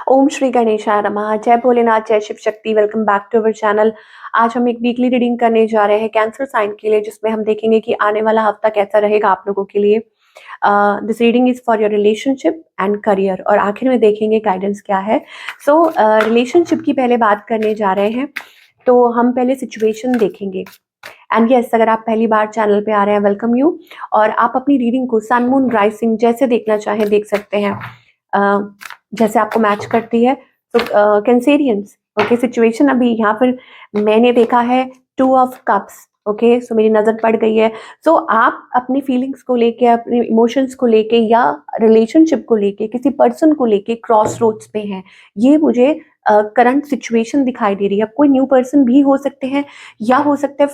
ओम श्री गणेशाय नमः। जय भोलेनाथ, जय Shiv Shakti. Welcome back to our channel. आज हम एक वीकली रीडिंग करने जा रहे हैं कैंसर साइन के लिए, जिसमें हम देखेंगे कि आने वाला हफ्ता कैसा रहेगा आप लोगों के लिए। This reading is for your relationship and career, और आखिर में देखेंगे गाइडेंस क्या है। सो रिलेशनशिप की पहले बात करने जा रहे हैं, तो हम पहले सिचुएशन देखेंगे। एंड यस, अगर आप पहली बार चैनल पे आ रहे हैं, वेलकम यू। और आप अपनी रीडिंग को सन मून राइजिंग जैसे देखना चाहें देख सकते हैं, जैसे आपको मैच करती है। तो कैंसेरियंस, ओके, सिचुएशन अभी यहाँ पर मैंने देखा है 2 ऑफ कप्स। ओके, सो मेरी नजर पड़ गई है। सो आप अपनी फीलिंग्स को लेके, अपने इमोशंस को लेके, या रिलेशनशिप को लेके, किसी पर्सन को लेके क्रॉस रोड्स पे हैं। ये मुझे करंट सिचुएशन दिखाई दे रही है। कोई न्यू पर्सन भी हो सकते हैं, या हो सकता है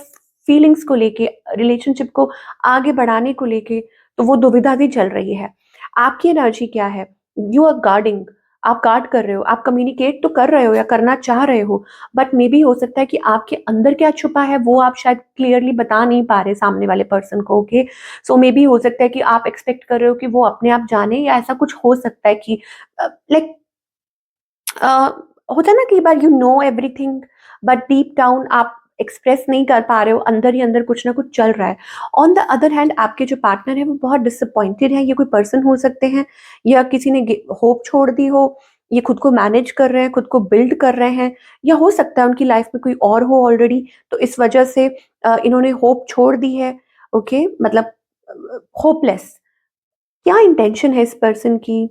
फीलिंग्स को लेके, रिलेशनशिप को आगे बढ़ाने को लेके, तो वो दुविधा भी चल रही है। आपकी एनर्जी क्या है? यू आर गार्डिंग, आप गार्ड कर रहे हो, आप कम्युनिकेट तो कर रहे हो या करना चाह रहे हो, बट मे बी हो सकता है कि आपके अंदर क्या छुपा है वो आप शायद क्लियरली बता नहीं पा रहे सामने वाले पर्सन को। ओके, सो मे बी हो सकता है कि आप एक्सपेक्ट कर रहे हो कि वो अपने आप जाने, या ऐसा कुछ हो सकता है कि लाइक होता है ना, कई बार you know everything but deep down आप एक्सप्रेस नहीं कर पा रहे हो, अंदर ही अंदर कुछ ना कुछ चल रहा है। ऑन द अदर हैंड, आपके जो पार्टनर है वो बहुत डिसअपॉइंटेड है। ये कोई पर्सन हो सकते हैं, या किसी ने होप छोड़ दी हो। ये खुद को मैनेज कर रहे हैं, खुद को बिल्ड कर रहे हैं, या हो सकता है उनकी लाइफ में कोई और हो ऑलरेडी, तो इस वजह से इन्होंने होप छोड़ दी है। ओके, मतलब होपलेस। क्या इंटेंशन है इस पर्सन की?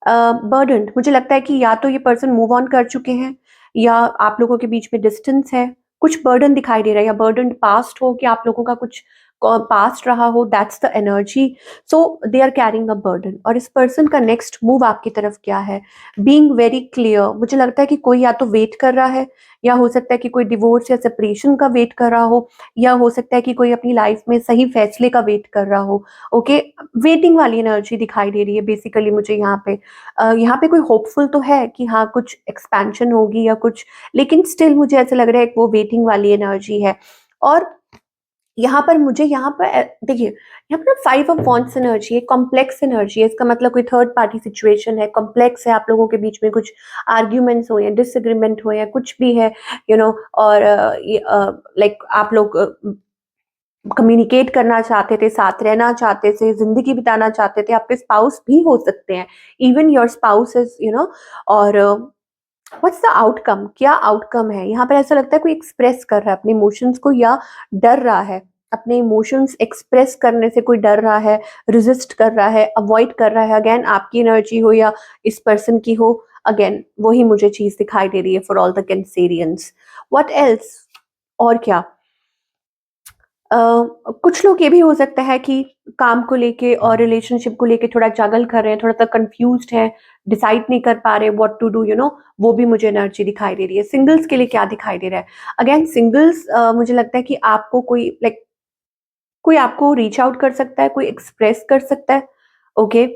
बर्डन्ड, मुझे लगता है कि या तो ये पर्सन मूव ऑन कर चुके हैं, या आप लोगों के बीच में डिस्टेंस है। कुछ बर्डन दिखाई दे रहा है, या बर्डन पास्ट हो, कि आप लोगों का कुछ पास्ट रहा हो, that's the energy. So they are carrying a burden. और इस पर्सन का नेक्स्ट मूव आपकी तरफ क्या है? बीइंग वेरी क्लियर, मुझे लगता है कि कोई या तो वेट कर रहा है, या हो सकता है कि कोई डिवोर्स या सेपरेशन का वेट कर रहा हो, या हो सकता है कि कोई अपनी लाइफ में सही फैसले का वेट कर रहा हो। ओके, वेटिंग वाली एनर्जी दिखाई दे रही है बेसिकली मुझे यहाँ पे। यहाँ पे कोई होपफुल तो है कि हाँ कुछ एक्सपेंशन होगी या कुछ, लेकिन स्टिल मुझे ऐसा लग रहा है कि वो वेटिंग वाली एनर्जी है। और यहाँ पर मुझे यहाँ पर देखिए, यहाँ पर 5 ऑफ वॉन्ड्स एनर्जी है, कॉम्प्लेक्स एनर्जी है। इसका मतलब कोई थर्ड पार्टी सिचुएशन है, कॉम्प्लेक्स है, आप लोगों के बीच में कुछ आर्ग्यूमेंट्स हो या डिसएग्रीमेंट हो या कुछ भी है, यू नो। और लाइक आप लोग कम्युनिकेट करना चाहते थे, साथ रहना चाहते थे, जिंदगी बिताना चाहते थे। आपके स्पाउस भी हो सकते हैं, even your spouse is, you know. और व्हाट्स द आउटकम? क्या आउटकम है यहाँ पर? ऐसा लगता है कोई एक्सप्रेस कर रहा है अपने इमोशंस को, या डर रहा है। अपने इमोशंस एक्सप्रेस करने से कोई डर रहा है, रेजिस्ट कर रहा है, अवॉइड कर रहा है। अगेन आपकी एनर्जी हो या इस पर्सन की हो, अगेन वही मुझे चीज दिखाई दे रही है for all the Cancerians. What else? और क्या? कुछ लोग ये भी हो सकता है कि काम को लेके और रिलेशनशिप को लेके थोड़ा जगल कर रहे हैं, थोड़ा सा कंफ्यूज्ड है, डिसाइड नहीं कर पा रहे what to do, you know. वो भी मुझे एनर्जी दिखाई दे रही है। सिंगल्स के लिए क्या दिखाई दे रहा है? अगेन सिंगल्स, मुझे लगता है कि आपको कोई लाइक कोई आपको रीच आउट कर सकता है, कोई एक्सप्रेस कर सकता है। ओके,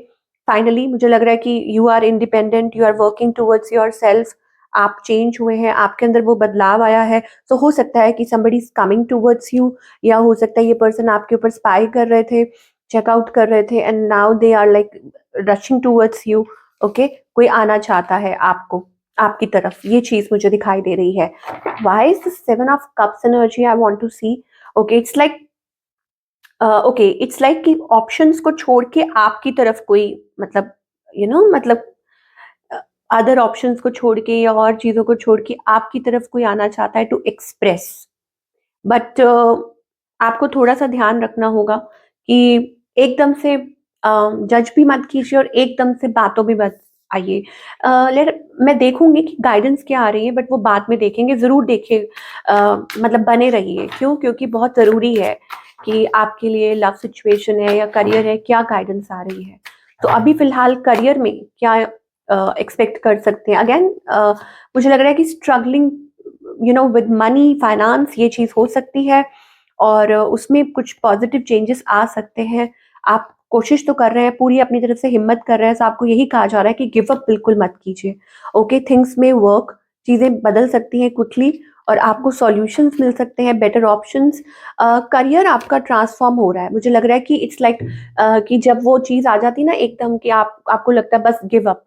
फाइनली मुझे लग रहा है कि you are independent, you are working towards your self. आप चेंज हुए हैं, आपके अंदर वो बदलाव आया है। तो हो सकता है कि somebody is coming towards you, या हो सकता है ये पर्सन आपके ऊपर स्पाई कर रहे थे, चेकआउट कर रहे थे, and now they are like rushing towards you. Okay, कोई आना चाहता है आपको, आपकी तरफ, ये चीज मुझे दिखाई दे रही है। Why is the 7 of cups energy I want to see? Okay, it's like okay, it's like कि ऑप्शंस को छोड़ के आपकी तरफ कोई, मतलब यू नो, मतलब अदर ऑप्शंस को छोड़ के या और चीजों को छोड़ के आपकी तरफ कोई आना चाहता है टू एक्सप्रेस। बट आपको थोड़ा सा ध्यान रखना होगा कि एकदम से जज भी मत कीजिए, और एकदम से बातों भी मत आइए। मैं देखूंगी कि गाइडेंस क्या आ रही है, बट वो बाद में देखेंगे। जरूर देखिए, मतलब बने रहिए। क्यों? क्योंकि बहुत जरूरी है कि आपके लिए लव सिचुएशन है या करियर है, क्या गाइडेंस आ रही है। तो अभी फिलहाल करियर में क्या एक्सपेक्ट कर सकते हैं? अगेन मुझे लग रहा है कि struggling, you know, with money, finance, ये चीज हो सकती है। और उसमें कुछ पॉजिटिव चेंजेस आ सकते हैं। आप कोशिश तो कर रहे हैं, पूरी अपनी तरफ से हिम्मत कर रहे हैं, तो आपको यही कहा जा रहा है कि गिव अप बिल्कुल मत कीजिए। ओके, थिंग्स में वर्क, चीजें बदल सकती हैं क्विकली, और आपको सॉल्यूशंस मिल सकते हैं, बेटर ऑप्शंस। करियर आपका ट्रांसफॉर्म हो रहा है। मुझे लग रहा है कि इट्स लाइक कि जब वो चीज आ जाती है ना एकदम, कि आपको लगता है बस गिव अप,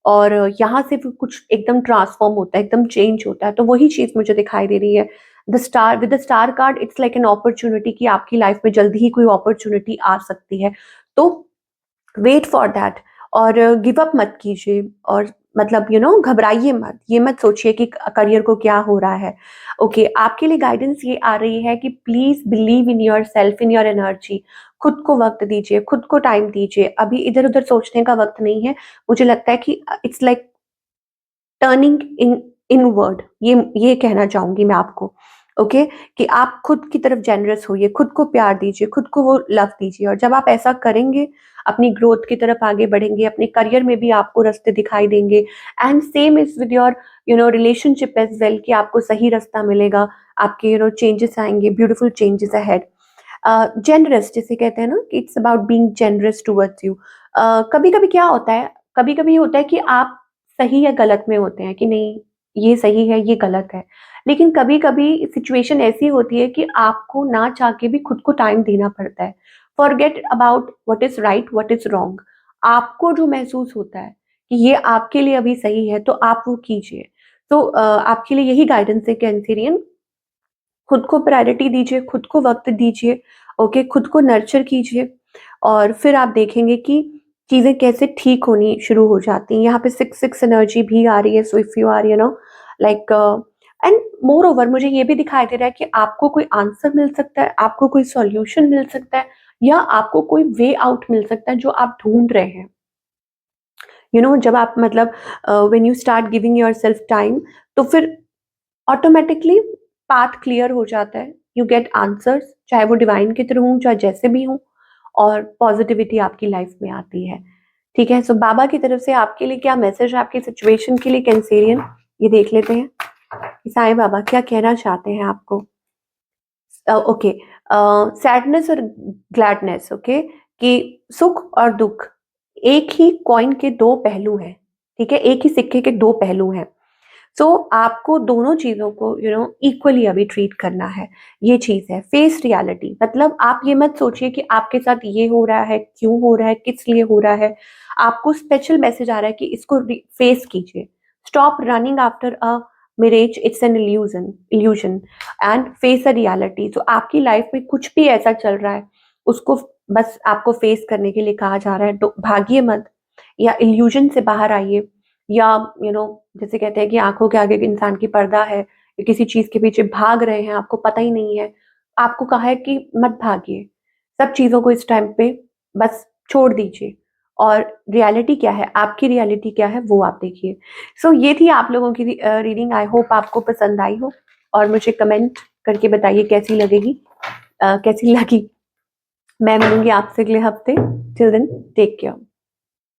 और यहाँ से फिर कुछ एकदम ट्रांसफॉर्म होता है, एकदम चेंज होता है। तो वही चीज़ मुझे दिखाई दे रही है। The star, with the star card it's like an opportunity कि आपकी लाइफ में जल्दी ही कोई अपॉर्च्युनिटी आ सकती है। तो वेट फॉर दैट, और गिव अप मत कीजिए, और मतलब घबराइए मत, ये मत सोचिए कि करियर को क्या हो रहा है। ओके, आपके लिए गाइडेंस ये आ रही है कि please believe in your self, in your energy. खुद को वक्त दीजिए, खुद को टाइम दीजिए, अभी इधर उधर सोचने का वक्त नहीं है। मुझे लगता है कि इट्स लाइक टर्निंग इनवर्ड, ये कहना चाहूंगी मैं आपको। ओके, कि आप खुद की तरफ जेनरस होइए, खुद को प्यार दीजिए, खुद को वो लव दीजिए, और जब आप ऐसा करेंगे अपनी ग्रोथ की तरफ आगे बढ़ेंगे, अपने करियर में भी आपको रास्ते दिखाई देंगे। And same is with your relationship as well, कि आपको सही रास्ता मिलेगा, आपके चेंजेस आएंगे, ब्यूटीफुल चेंजेस अहेड। जेनरस जिसे कहते हैं ना, कि it's about being generous towards you. कभी कभी क्या होता है, कभी कभी होता है कि आप सही या गलत में होते हैं कि नहीं, ये सही है ये गलत है। लेकिन कभी कभी सिचुएशन ऐसी होती है कि आपको ना चाह के भी खुद को टाइम देना पड़ता है। Forget about what is right what is wrong. आपको जो महसूस होता है कि ये आपके लिए अभी सही है, तो आप वो कीजिए। तो आपके लिए यही गाइडेंस है कैंसेरियन। खुद को प्रायोरिटी दीजिए, खुद को वक्त दीजिए। ओके, खुद को नर्चर कीजिए, और फिर आप देखेंगे कि चीजें कैसे ठीक होनी शुरू हो जाती हैं। यहाँ पे 6 एनर्जी भी आ रही है। So if you are like, and moreover मुझे ये भी दिखाई दे रहा है कि आपको कोई आंसर मिल सकता है, आपको कोई सॉल्यूशन मिल सकता है, या आपको कोई वे आउट मिल सकता है जो आप ढूंढ रहे हैं। जब आप मतलब when you start giving your self time, तो फिर ऑटोमेटिकली पाथ क्लियर हो जाता है। यू गेट आंसर्स, चाहे वो डिवाइन के थ्रू हूँ, चाहे जैसे भी हूँ, और पॉजिटिविटी आपकी लाइफ में आती है। ठीक है, सो बाबा की तरफ से आपके लिए क्या मैसेज है, आपकी सिचुएशन के लिए कैंसेरियन, ये देख लेते हैं कि साईं बाबा क्या कहना चाहते हैं आपको। ओके, सैडनेस और ग्लैडनेस, ओके, कि सुख और दुख एक ही कॉइन के दो पहलू हैं। ठीक है, एक ही सिक्के के दो पहलू हैं। सो आपको दोनों चीजों को इक्वली अभी ट्रीट करना है। ये चीज है फेस रियलिटी। मतलब आप ये मत सोचिए कि आपके साथ ये हो रहा है, क्यों हो रहा है, किस लिए हो रहा है। आपको स्पेशल मैसेज आ रहा है कि इसको फेस कीजिए। Stop running after a mirage, it's an illusion, and face a reality. तो आपकी लाइफ में कुछ भी ऐसा चल रहा है, उसको बस आपको फेस करने के लिए कहा जा रहा है। तो भागिए मत, या इल्यूजन से बाहर आइए, या जैसे कहते हैं कि आंखों के आगे इंसान की पर्दा है, या किसी चीज के पीछे भाग रहे हैं, आपको पता ही नहीं है। आपको कहा है कि मत भागिए, सब चीजों को इस टाइम पे बस छोड़ दीजिए, और रियलिटी क्या है, आपकी रियलिटी क्या है, वो आप देखिए। सो ये थी आप लोगों की रीडिंग। आई होप आपको पसंद आई हो, और मुझे कमेंट करके बताइए कैसी लगेगी, कैसी लगी। मैं मिलूंगी आपसे अगले हफ्ते। Till then, take care.